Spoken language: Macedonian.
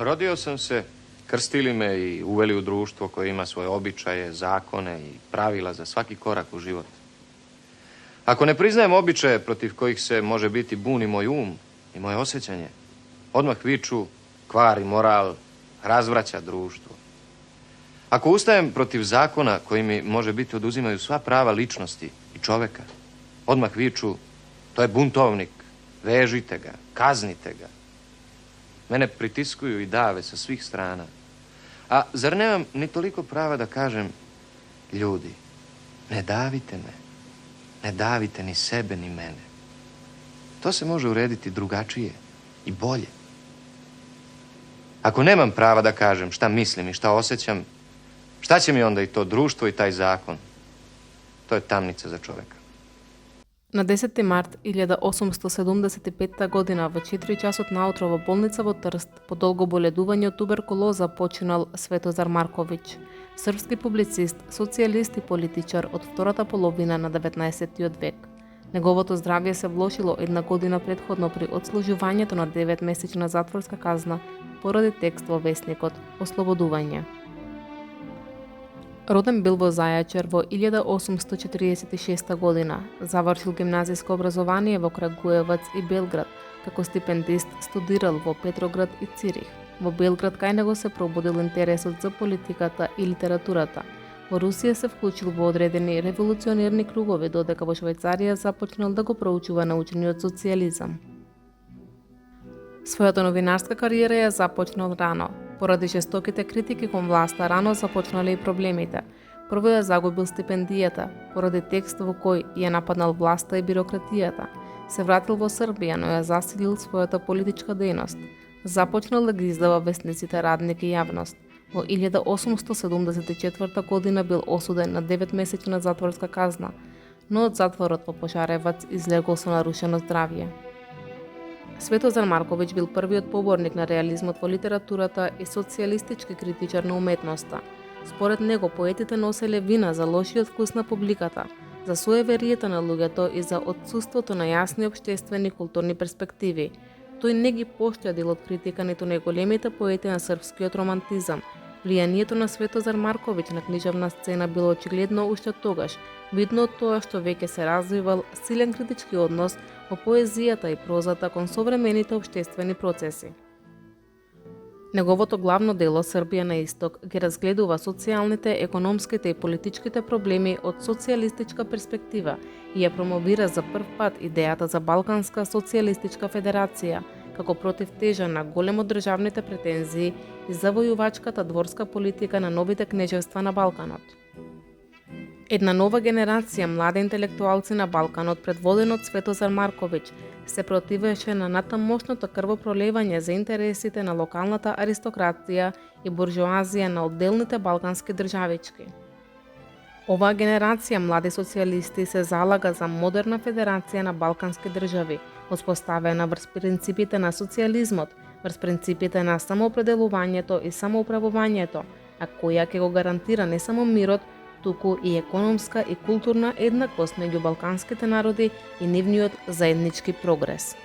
Rodio sam se, krstili me i uveli u društvo koje ima svoje običaje, zakone i pravila za svaki korak u život. Ako ne priznajem običaje protiv kojih se može biti buni moj um i moje osjećanje, odmah viču, kvari moral, razvraća društvo. Ako ustajem protiv zakona koji mi može biti oduzimaju sva prava ličnosti i čoveka, odmah viču, to je buntovnik, vežite ga, kaznite ga. Mene pritiskuju i dave sa svih strana. A zar nemam ni toliko prava da kažem, ljudi, ne davite me, ne davite ni sebe ni mene. To se može urediti drugačije i bolje. Ako nemam prava da kažem šta mislim i šta osjećam, šta će mi onda i to društvo i taj zakon? To je tamnica za čoveka. На 10. март 1875 година во 4 часот наутро во болница во Трст по долго боледување од туберкулоза починал Светозар Марковиќ, српски публицист, социјалист и политичар од втората половина на 19. век. Неговото здравје се влошило една година предходно при одслужувањето на 9-месечна затворска казна поради текст во весникот Ослободување. Роден бил во Зајачар во 1846 година, завршил гимназиско образование во Крагуевац и Белград, како стипендист студирал во Петроград и Цирих. Во Белград кај него се пробудил интересот за политиката и литературата. Во Русија се вклучил во одредени револуционерни кругови, додека во Швајцарија започнал да го проучува научениот социјализам. Својата новинарска кариера ја започнал рано. Поради жестоките критики кон власта, рано започнале и проблемите. Прво ја загубил стипендијата, поради текст во кој ја нападнал власта и бирократијата. Се вратил во Србија, но ја засилил својата политичка дејност. Започнал да ги издава весниците Радник и Јавност. Во 1874 година бил осуден на 9-месечна затворска казна, но од затворот во Пожаревац излегол со нарушено здравје. Светозар Марковиќ бил првиот поборник на реализмот во литературата и социјалистички критичар на уметноста. Според него, поетите носеле вина за лошиот вкус на публиката, за суеверието на луѓето и за отсуството на јасни општествени и културни перспективи. Тој не ги поштедил од критика ниту најголемите поети на српскиот романтизам. Влијанието на Светозар Марковиќ на книжевна сцена било очигледно уште тогаш, видно од тоа што веќе се развивал силен критички однос во поезијата и прозата кон современите општествени процеси. Неговото главно дело Србија на исток ги разгледува социјалните, економските и политичките проблеми од социјалистичка перспектива и ја промовира за прв пат идејата за Балканска социјалистичка федерација, како противтежа на големо државните претензии и завојувачката дворска политика на новите кнежевства на Балканот. Една нова генерација млади интелектуалци на Балканот, предводен од Светозар Марковиќ, се противеше на натамошното крвопролевање за интересите на локалната аристократија и буржоазија на одделните балкански државички. Оваа генерација млади социјалисти се залага за модерна федерација на балкански држави, воспоставена врз принципите на социјализмот, врз принципите на самоопределувањето и самоуправувањето, а која ќе го гарантира не само мирот, туку и економска и културна еднаквост меѓу балканските народи и нивниот заеднички прогрес.